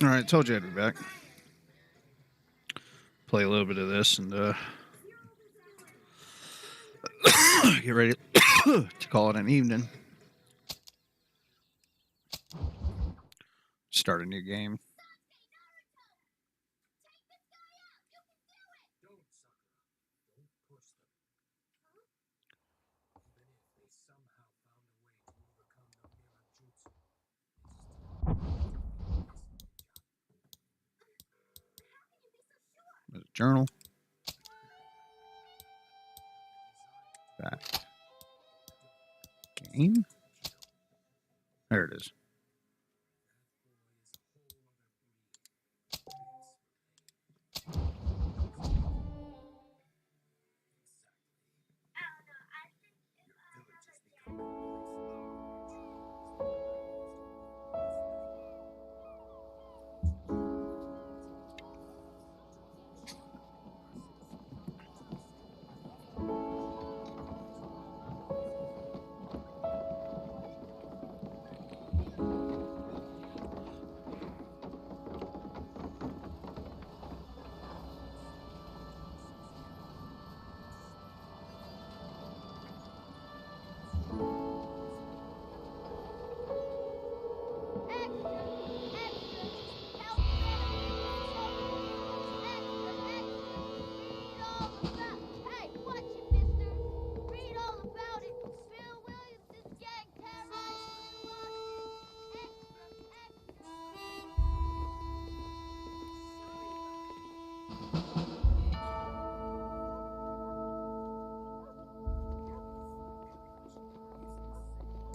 All right, told you I'd be back. Play a little bit of this and get ready to call it an evening. Start a new game. There's a journal. Back. Game. There it is.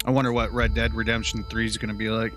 I wonder what Red Dead Redemption 3 is going to be like.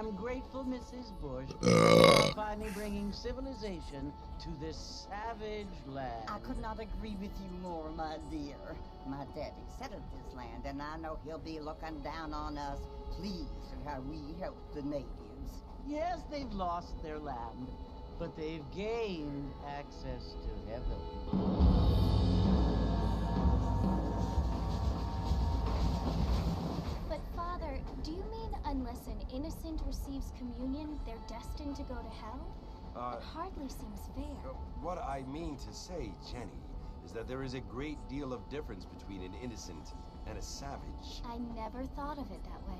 am grateful, Mrs. Bush, for finally bringing civilization to this savage land. I could not agree with you more, my dear. My daddy settled this land, and I know he'll be looking down on us, pleased at how we help the natives. Yes, they've lost their land, but they've gained access to heaven. But, Father, do you mean unless an innocent receives communion, they're destined to go to hell? It hardly seems fair. What I mean to say, Jenny, is that there is a great deal of difference between an innocent and a savage. I never thought of it that way.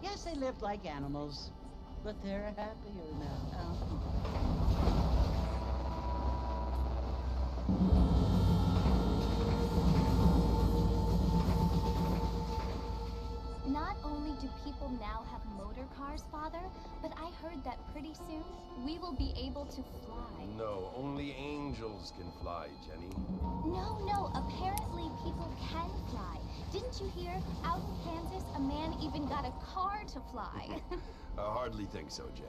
Yes, they lived like animals, but they're happier now. Not only do people now have motor cars, Father, but I heard that pretty soon we will be able to fly. No, only angels can fly, Jenny. No, apparently people can fly. Didn't you hear? Out in Kansas, a man even got a car to fly. I hardly think so, Jenny.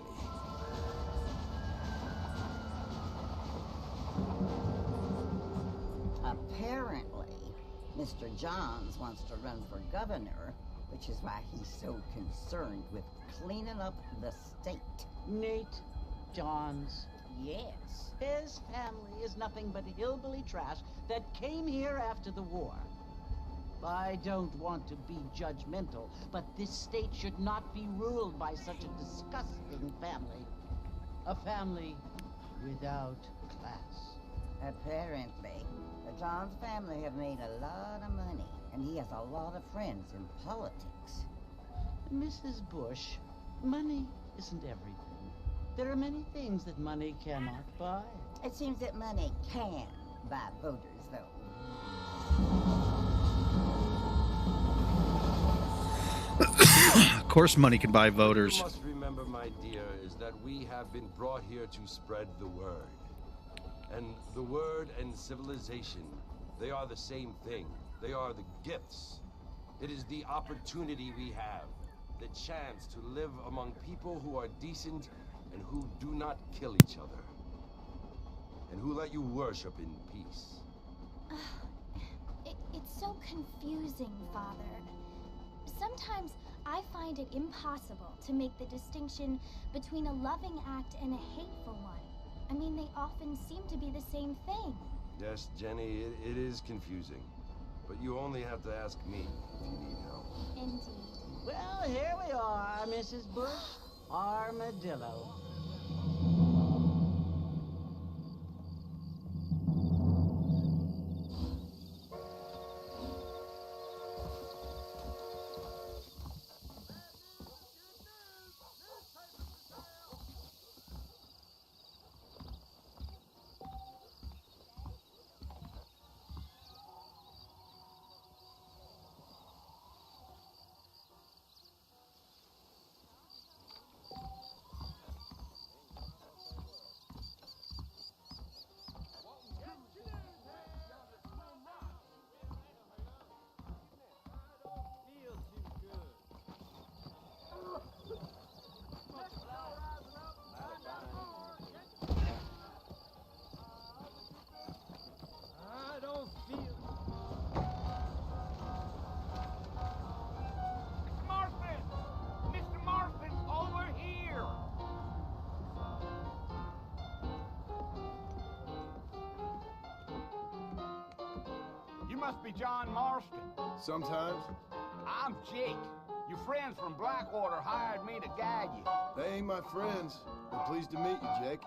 Apparently, Mr. Johns wants to run for governor, which is why he's so concerned with cleaning up the state. Nate Johns. Yes. His family is nothing but hillbilly trash that came here after the war. I don't want to be judgmental, but this state should not be ruled by such a disgusting family. A family without class. Apparently, the Johns family have made a lot of money, and he has a lot of friends in politics. Mrs. Bush, money isn't everything. There are many things that money cannot buy. It seems that money can buy voters, though. Of course, money can buy voters. What you must remember, my dear, is that we have been brought here to spread the word. And the word and civilization, they are the same thing. They are the gifts. It is the opportunity we have, the chance to live among people who are decent and who do not kill each other. And who let you worship in peace. It's so confusing, Father. Sometimes I find it impossible to make the distinction between a loving act and a hateful one. I mean, they often seem to be the same thing. Yes, Jenny, it is confusing. But you only have to ask me if you need help. Indeed. Well, here we are, Mrs. Bush. Armadillo. You must be John Marston. Sometimes. I'm Jake. Your friends from Blackwater hired me to guide you. They ain't my friends. But pleased to meet you, Jake.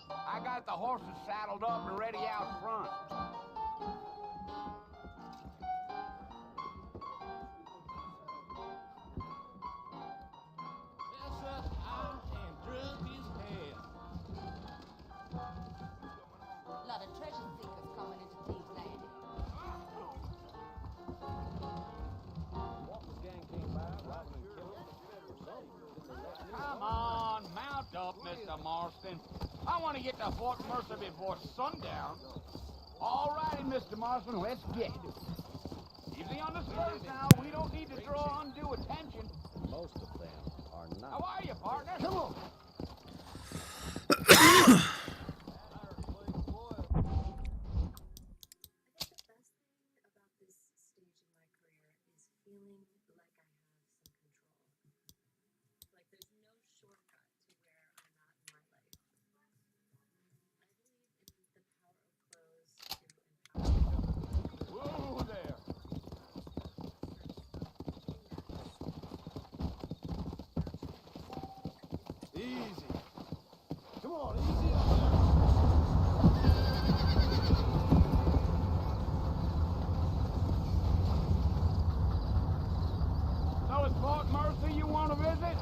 I got the horses saddled up and ready out front. Lot of treasure seekers coming into these lands. Come on, mount up, Mr. Marston. I want to get to Fort Mercer before sundown. All righty, Mr. Marston, let's get it. Easy on the spurs now. We don't need to draw undue attention. Most of them are not. How are you, partner? Come on. Whoa there. Easy. Come on, easy up there. So it's Fort Mercer you want to visit?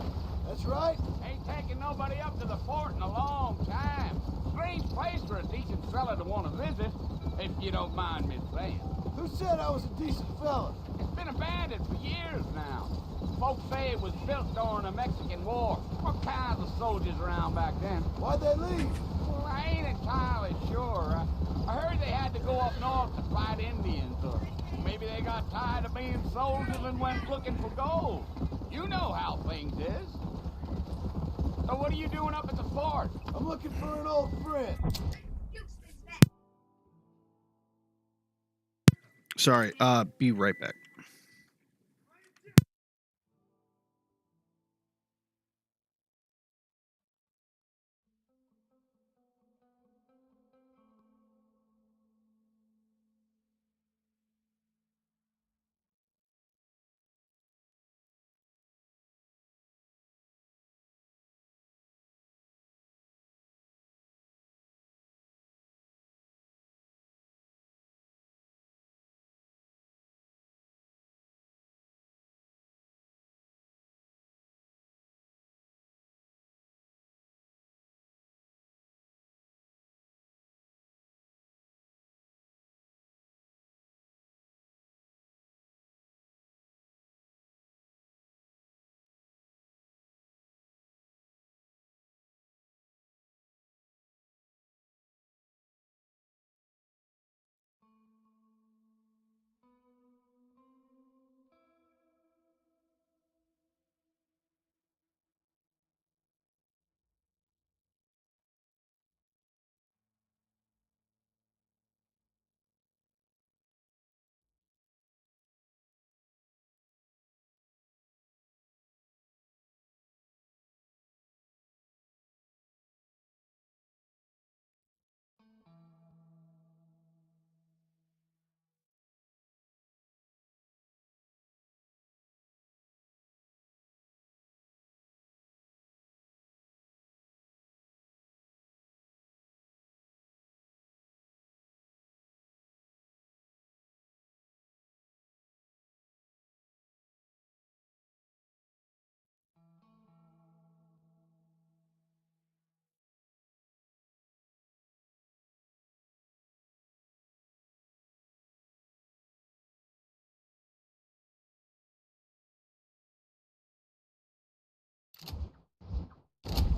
That's right. Ain't taking nobody up to the fort in a long time. Strange place for a decent fella to want to visit, if you don't mind me saying. Who said I was a decent fella? It's been abandoned for years now. Folks say it was built during the Mexican War. What kinds of soldiers around back then? Why'd they leave? Well, I ain't entirely sure. I heard they had to go up north to fight Indians, or maybe they got tired of being soldiers and went looking for gold. You know how things is. So what are you doing up at the fort? I'm looking for an old friend. Sorry, be right back.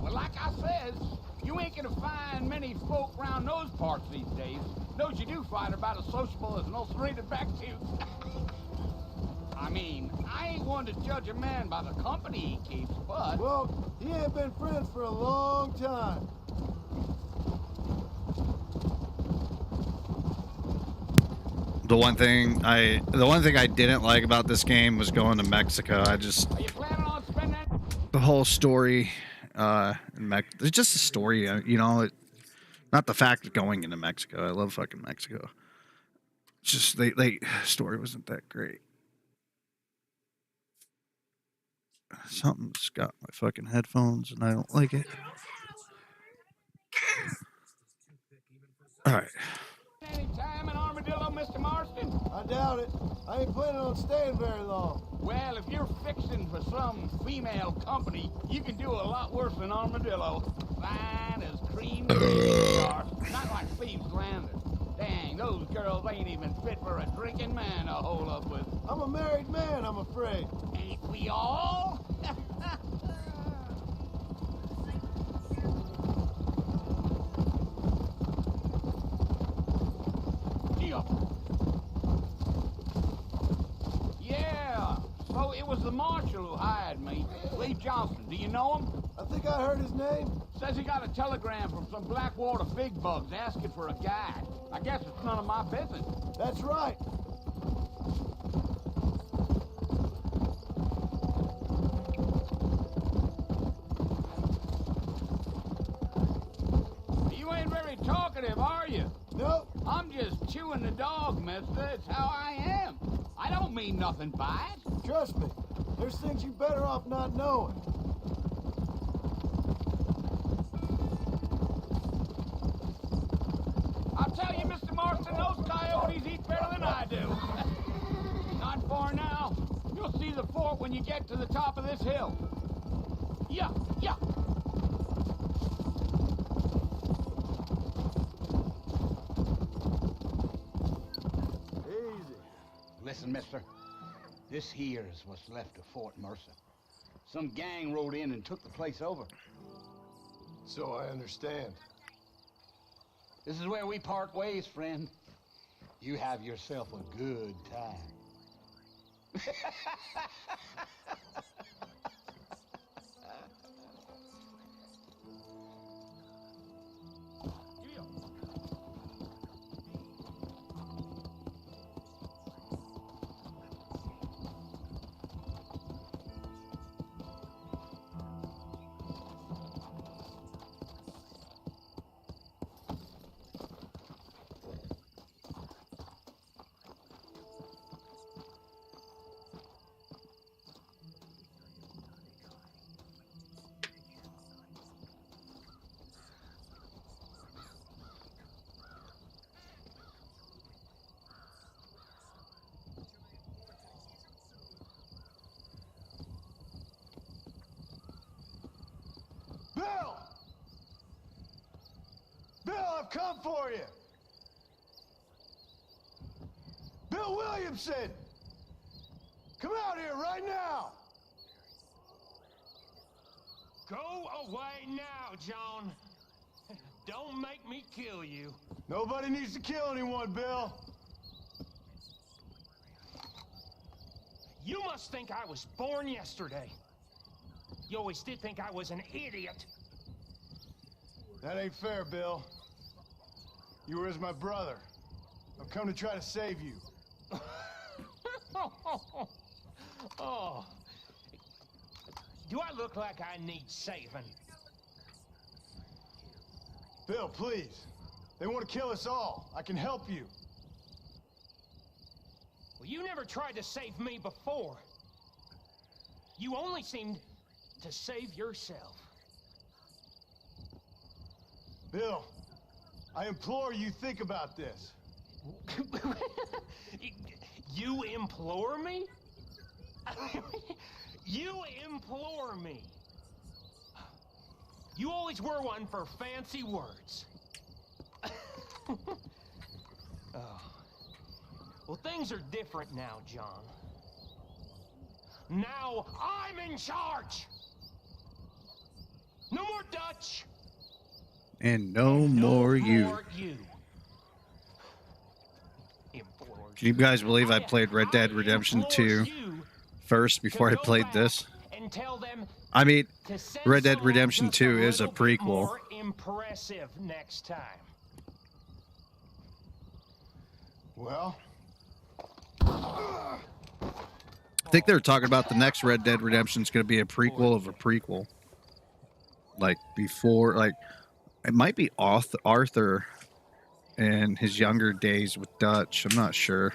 Well, like I says, you ain't gonna find many folk around those parts these days. Those you do find are about as sociable as an ulcerated back tooth. I mean, I ain't one to judge a man by the company he keeps, but... Well, he ain't been friends for a long time. The one thing I didn't like about this game was going to Mexico. Are you planning on spending... The whole story, it's just a story, you know. Not the fact of going into Mexico. I love fucking Mexico. It's just they story wasn't that great. Something's got my fucking headphones and I don't like it. All right. Any time in Armadillo, Mr. Marston? I doubt it. I ain't planning on staying very long. Well, if you're fixing for some female company, you can do a lot worse than Armadillo. Fine as cream cheese are. Not like Thieves Landing. Dang, those girls ain't even fit for a drinking man to hole up with. I'm a married man, I'm afraid. Ain't we all? Yeah, so it was the marshal who hired me, Lee Johnson. Do you know him? I think I heard his name. Says he got a telegram from some Blackwater big bugs asking for a guide. I guess it's none of my business. That's right. You ain't very talkative, are you? Nope. I'm just chewing the dog, mister. It's how I am. I don't mean nothing by it. Trust me. There's things you better off not knowing. I'll tell you, Mr. Marston, those coyotes eat better than I do. Not far now. You'll see the fort when you get to the top of this hill. Yeah, yeah. Easy. Listen, mister. This here is what's left of Fort Mercer. Some gang rode in and took the place over. So I understand. This is where we part ways, friend. You have yourself a good time. Bill! Bill, I've come for you! Bill Williamson! Come out here right now! Go away now, John. Don't make me kill you. Nobody needs to kill anyone, Bill. You must think I was born yesterday. You always did think I was an idiot. That ain't fair, Bill. You were as my brother. I've come to try to save you. Oh. Do I look like I need saving? Bill, please. They want to kill us all. I can help you. Well, you never tried to save me before. You only seemed to save yourself. Bill, I implore you think about this. You implore me? You implore me. You always were one for fancy words. Oh. Well, things are different now, John. Now I'm in charge. No more Dutch. And no more you. More you. Can you guys believe I played Red Dead Redemption 2 first before I played this? And tell them I mean, to send Red Dead someone Redemption just 2 is a little bit prequel. More impressive next time. Well, I think they were talking about the next Red Dead Redemption is going to be a prequel of a prequel. Like before, like it might be Arthur and his younger days with Dutch. I'm not sure.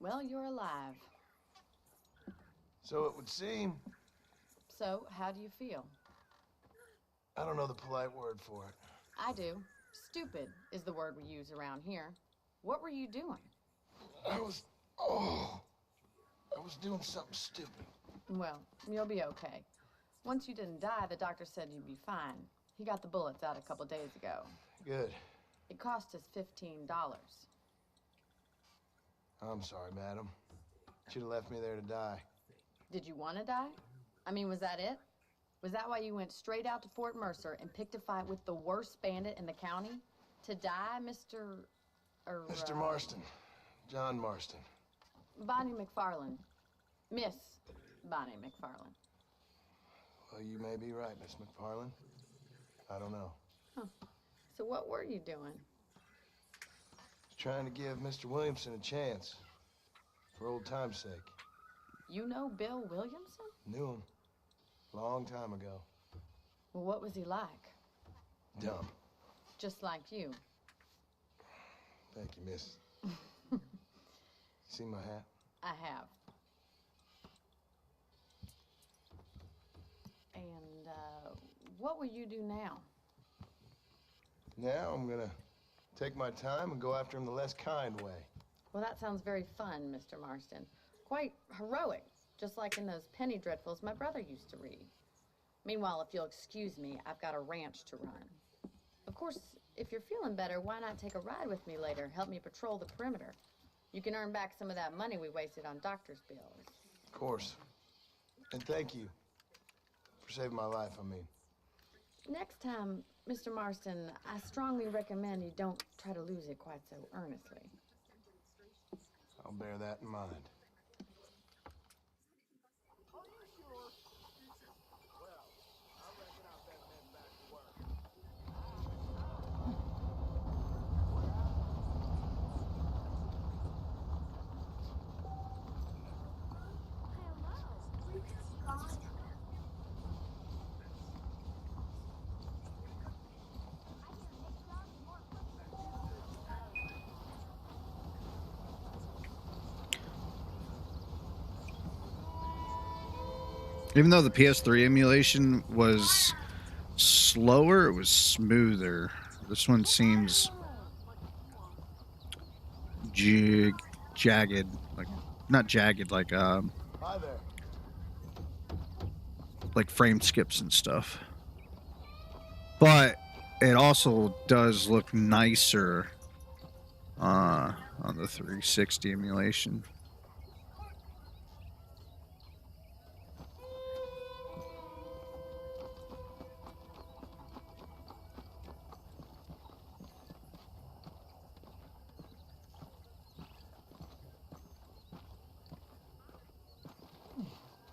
Well, you're alive. so it would seem. So, how do you feel? I don't know the polite word for it. I do. Stupid is the word we use around here. What were you doing? I was doing something stupid. Well, you'll be okay. Once you didn't die, the doctor said you'd be fine. He got the bullets out a couple days ago. Good. It cost us $15. I'm sorry, madam. Should have left me there to die. Did you want to die? I mean, was that it? Was that why you went straight out to Fort Mercer and picked a fight with the worst bandit in the county? To die, Mr. Mr. Marston. John Marston. Bonnie McFarland. Miss Bonnie McFarland. Well, you may be right, Miss McFarland. I don't know. Huh. So what were you doing? Trying to give Mr. Williamson a chance. For old time's sake. You know Bill Williamson? Knew him. Long time ago. Well, what was he like? Dumb. Just like you. Thank you, miss. See my hat? I have. And, what will you do now? Now I'm gonna take my time and go after him the less kind way. Well, that sounds very fun, Mr. Marston. Quite heroic, just like in those penny dreadfuls my brother used to read. Meanwhile, if you'll excuse me, I've got a ranch to run. Of course, if you're feeling better, why not take a ride with me later? Help me patrol the perimeter. You can earn back some of that money we wasted on doctor's bills. Of course. And thank you for saving my life, I mean. Next time, Mr. Marston, I strongly recommend you don't try to lose it quite so earnestly. I'll bear that in mind. Even though the PS3 emulation was slower, it was smoother. This one seems jagged, like not jagged, like Hi there. like frame skips and stuff. But it also does look nicer on the 360 emulation.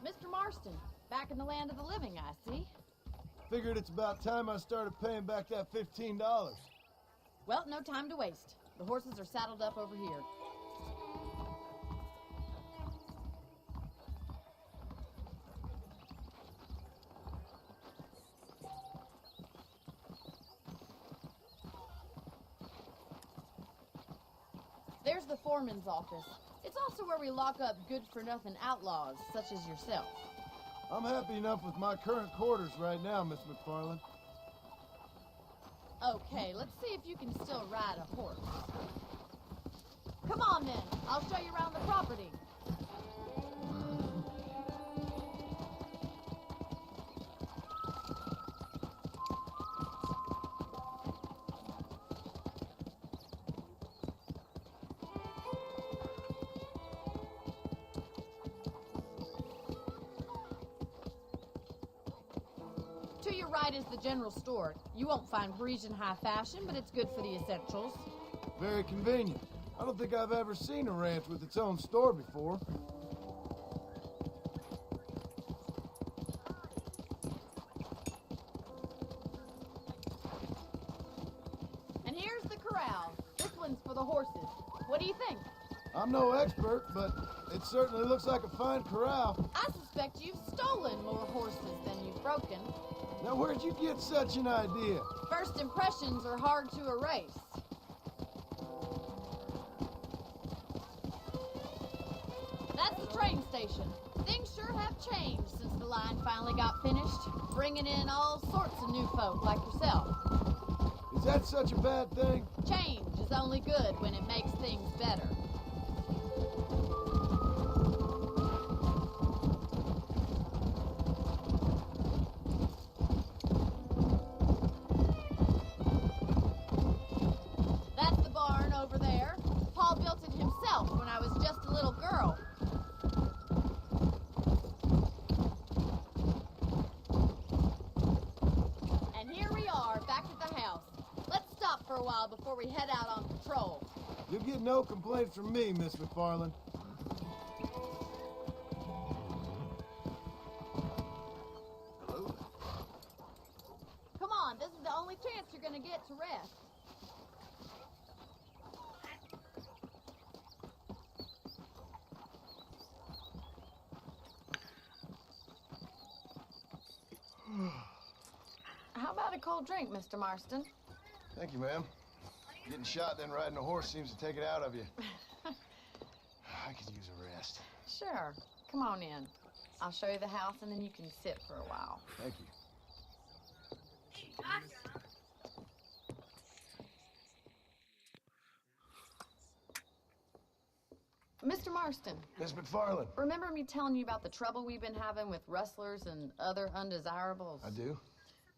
Mr. Marston, back in the land of the living, I see. Figured it's about time I started paying back that $15. Well, no time to waste. The horses are saddled up over here. There's the foreman's office. It's also where we lock up good-for-nothing outlaws, such as yourself. I'm happy enough with my current quarters right now, Miss McFarland. Okay, let's see if you can still ride a horse. Come on, then. I'll show you around the property. To your right is the general store. You won't find Parisian high fashion, but it's good for the essentials. Very convenient. I don't think I've ever seen a ranch with its own store before. And here's the corral. This one's for the horses. What do you think? I'm no expert, but it certainly looks like a fine corral. I suspect you've stolen more horses than you've broken. Now, where'd you get such an idea? First impressions are hard to erase. That's the train station. Things sure have changed since the line finally got finished, bringing in all sorts of new folk like yourself. Is that such a bad thing? Change is only good when it makes things better. That's the barn over there. Paul built it himself when I was just a little girl. And here we are, back at the house. Let's stop for a while before we head out on patrol. You'll get no complaints from me, Miss McFarland. Hello? Come on, this is the only chance you're gonna get to rest. How about a cold drink, Mr. Marston? Thank you, ma'am. Getting shot, then riding a horse seems to take it out of you. I could use a rest. Sure. Come on in. I'll show you the house, and then you can sit for a while. Thank you. Mr. Marston, Miss McFarland. remember me telling you about the trouble we've been having with rustlers and other undesirables? I do.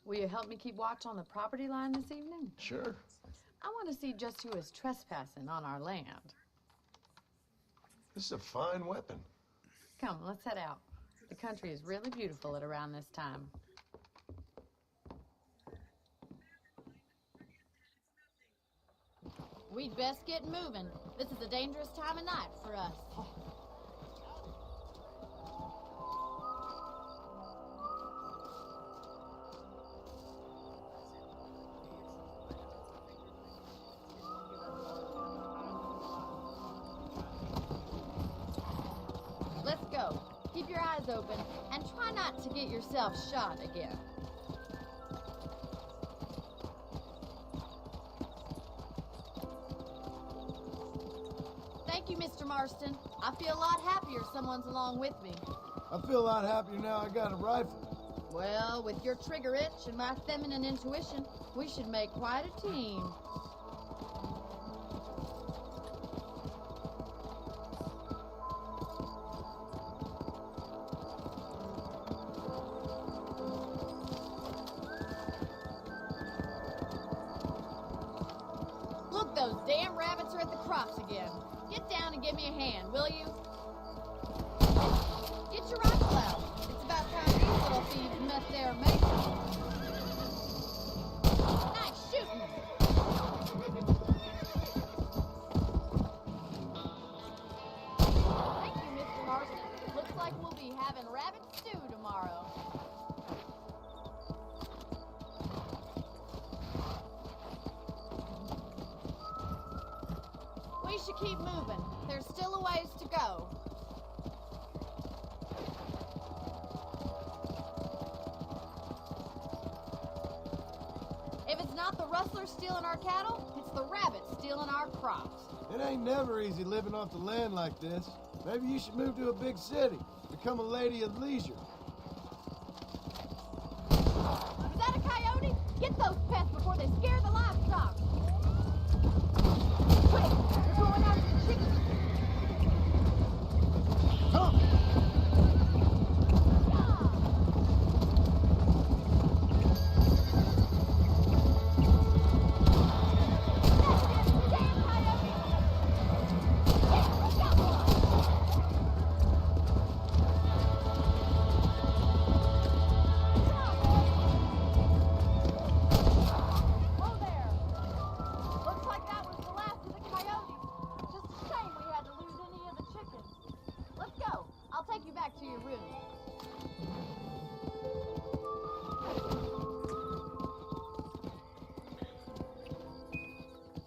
Will you help me keep watch on the property line this evening? Sure. I want to see just who is trespassing on our land. This is a fine weapon. Come, let's head out. The country is really beautiful at around this time. We'd best get moving. This is a dangerous time of night for us. Let's go. Keep your eyes open and try not to get yourself shot again. Thank you, Mr. Marston. I feel a lot happier someone's along with me. I feel a lot happier now I got a rifle. Well, with your trigger itch and my feminine intuition, we should make quite a team. Look, those damn rabbits are at the crops again. Get down and give me a hand, will you? Get your rifle out. It's about time these little thieves met their mate. Nice shooting. Thank you, Mr. Marston. Looks like we'll be having rabbit stew tomorrow. you keep moving. There's still a ways to go. If it's not the rustlers stealing our cattle, it's the rabbits stealing our crops. It ain't never easy living off the land like this. Maybe you should move to a big city. Become a lady of leisure. Is that a coyote? Get those pests before they scare the livestock. Quick, they're going after the chickens.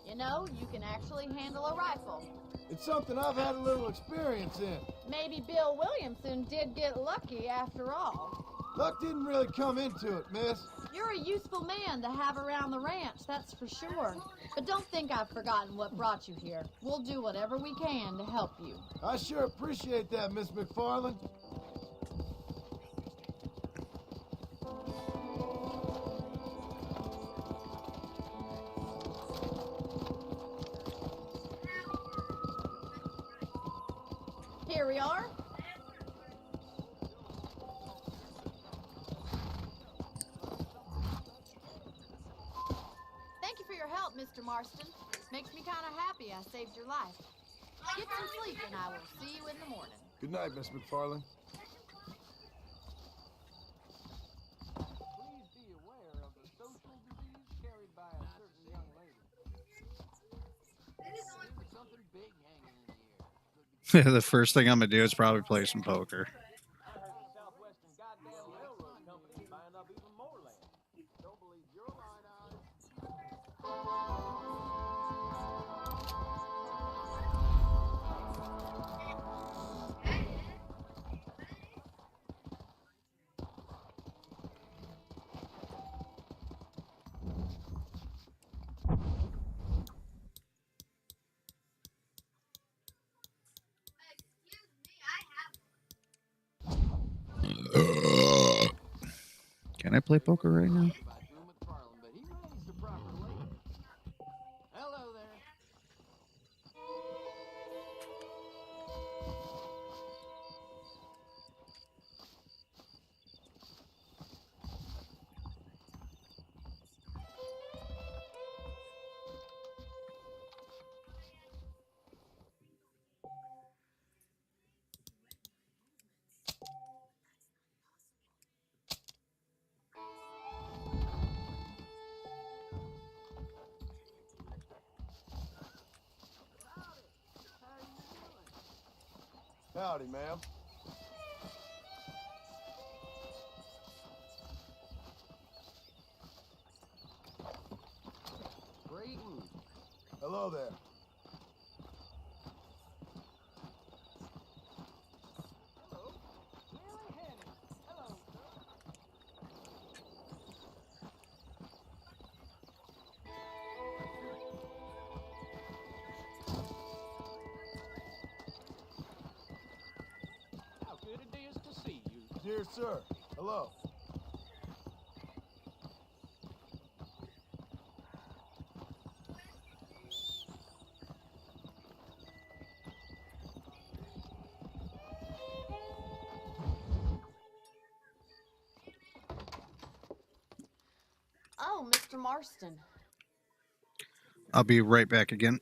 You know, you can actually handle a rifle. It's something I've had a little experience in. Maybe Bill Williamson did get lucky after all. Luck didn't really come into it, miss. You're a useful man to have around the ranch, that's for sure. But don't think I've forgotten what brought you here. We'll do whatever we can to help you. I sure appreciate that, Miss McFarland. Here we are. Thank you for your help, Mr. Marston. Makes me kind of happy I saved your life. Get some sleep and I will see you in the morning. Good night, Miss McFarland. Please be aware of the social disease carried by a certain young lady. There's something big hanging in the air. The first thing I'm gonna do is probably play some poker. I heard the Southwestern goddamn Railroad Company is buying up even more land. Don't believe your line on it. Can I play poker right now? By Drew McFarland, but he raised the proper lady. Hello there. Howdy, ma'am. Greetings. Hello there. Hello. Mary Henny. Hello, sir. How good it is to see you. Dear sir. Hello. Oh, Mr. Marston. I'll be right back again.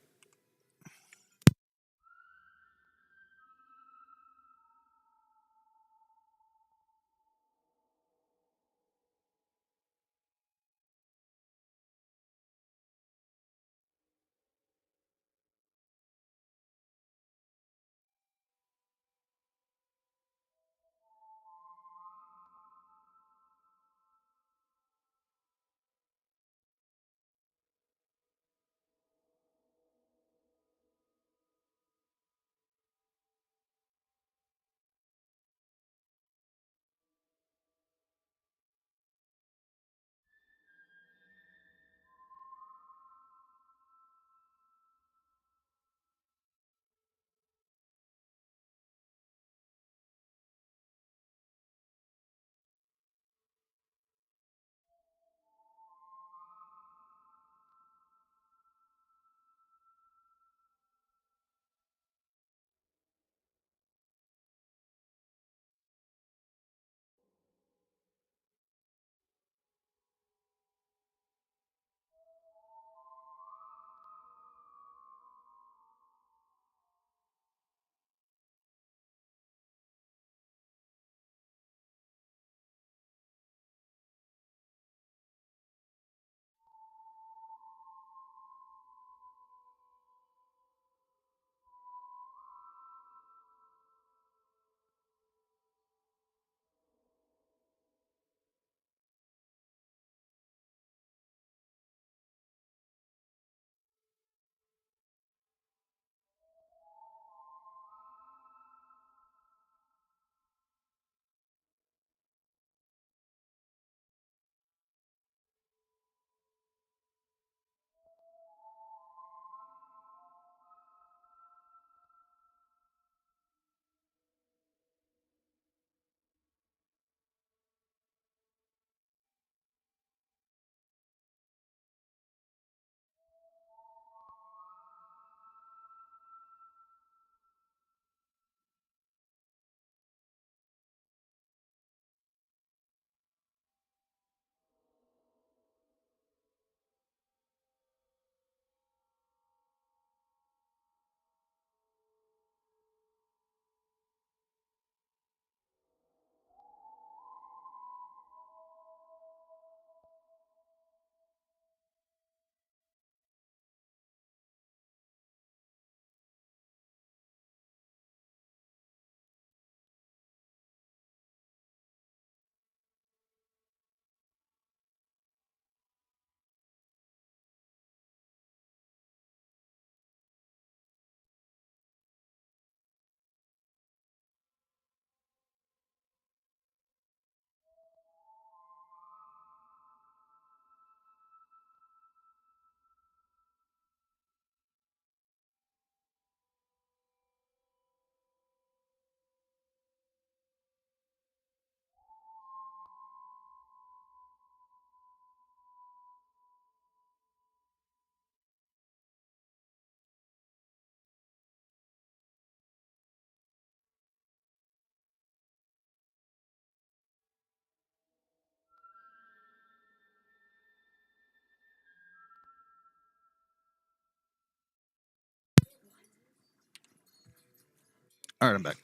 All right, I'm back.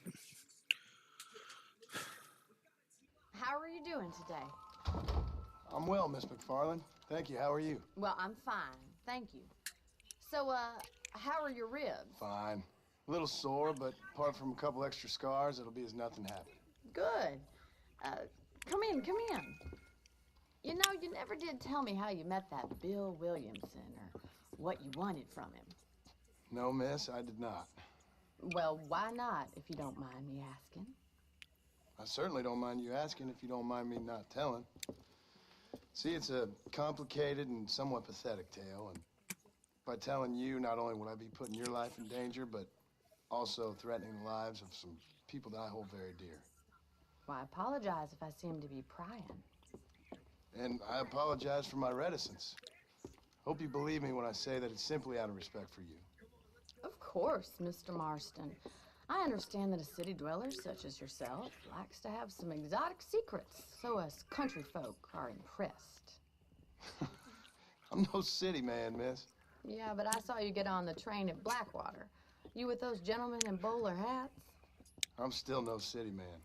How are you doing today? I'm well, Miss McFarland. Thank you. How are you? Well, I'm fine. Thank you. So, how are your ribs? Fine. A little sore, but apart from a couple extra scars, it'll be as nothing happened. Good. Come in, come in. You know, you never did tell me how you met that Bill Williamson or what you wanted from him. No, miss, I did not. Well, why not, if you don't mind me asking? I certainly don't mind you asking if you don't mind me not telling. See, it's a complicated and somewhat pathetic tale, and by telling you, not only would I be putting your life in danger, but also threatening the lives of some people that I hold very dear. Well, I apologize if I seem to be prying. And I apologize for my reticence. Hope you believe me when I say that it's simply out of respect for you. Of course, Mr. Marston. I understand that a city dweller such as yourself likes to have some exotic secrets, so us country folk are impressed. I'm no city man, miss. Yeah, but I saw you get on the train at Blackwater. You with those gentlemen in bowler hats? I'm still no city man.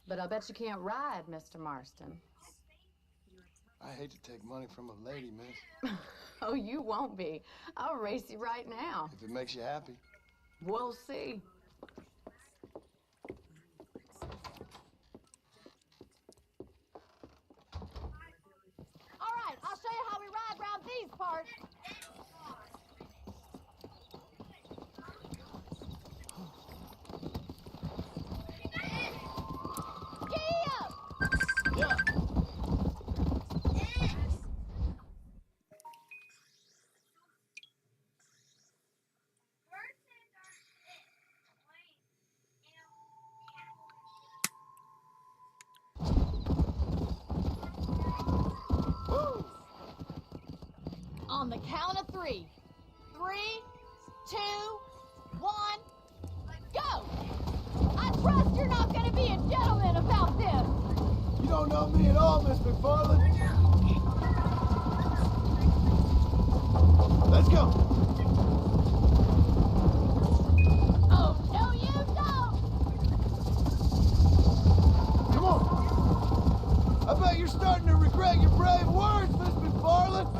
But I bet you can't ride, Mr. Marston. I hate to take money from a lady, miss. Oh, you won't be. I'll race you right now. If it makes you happy. We'll see. All right, I'll show you how we ride around these parts. Giddy up! Yeah. On the count of 3. 3, 2, 1, go! I trust you're not gonna be a gentleman about this! You don't know me at all, Miss McFarland. Let's go. Oh, no you don't! Come on. I bet you're starting to regret your brave words, Miss McFarland.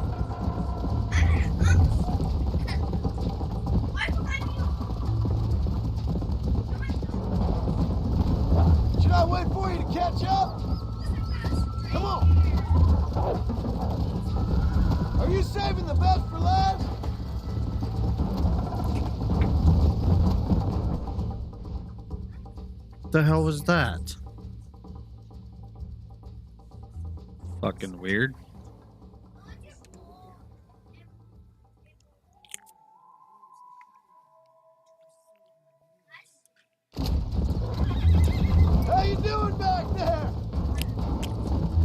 Should I wait for you to catch up? Come on. Are you saving the best for last? What the hell was that? Fucking weird. How you doing back there?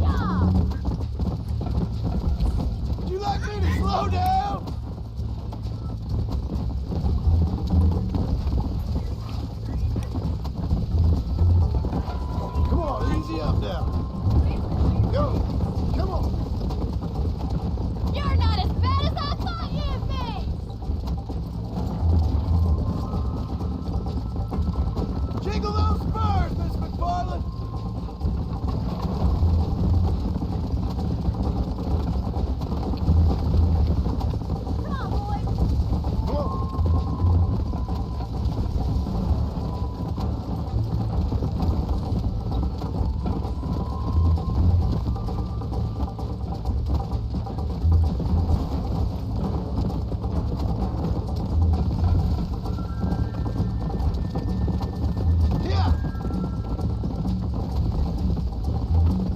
Yeah! Would you like me to slow down? Come on, easy up now. Go. Come on. You're not as bad as I thought you'd be! Jiggle those spurs, Miss McFarland. Come on, boys! Come on. Yeah.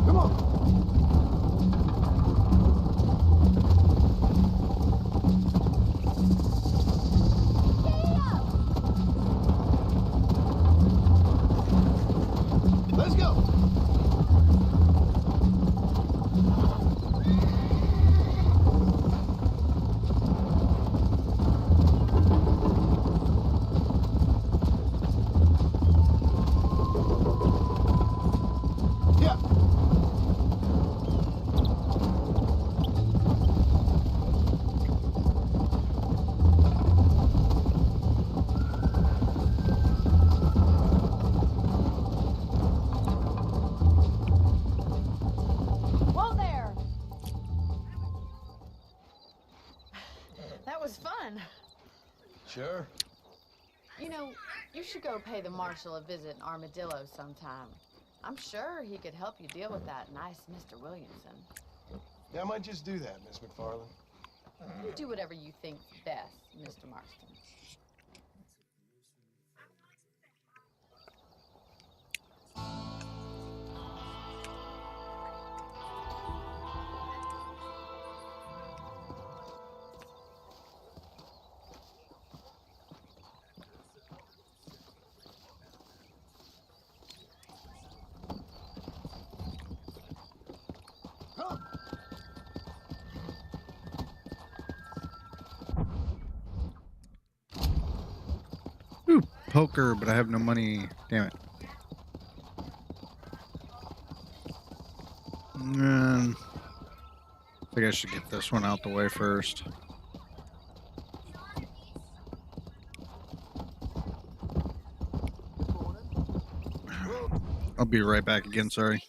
Come on. Giddy up! Let's go. Yeah. fun. Sure. You know, you should go pay the marshal a visit in Armadillo sometime. I'm sure he could help you deal with that nice Mr. Williamson. Yeah, I might just do that, Miss McFarland. You do whatever you think's best, Mr. Marston. Ooh, poker, but I have no money. Damn it. I think I should get this one out the way first. I'll be right back again, sorry.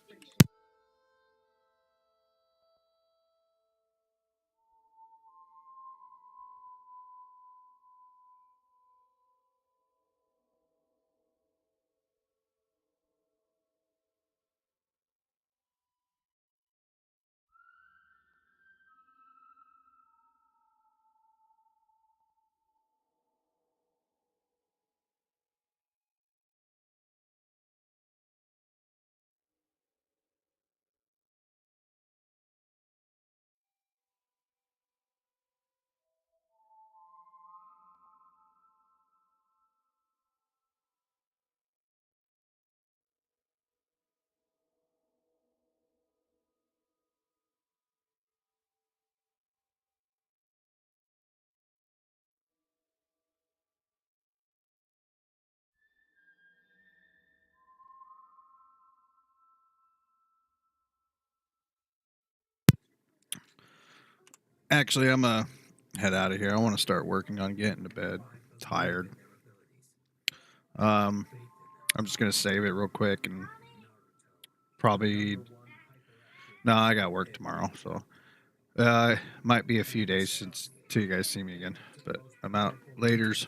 Actually, I'm gonna head out of here. I want to start working on getting to bed. Tired. I'm just gonna save it real quick and probably. No, I got work tomorrow, so might be a few days till you guys see me again. But I'm out. Laters.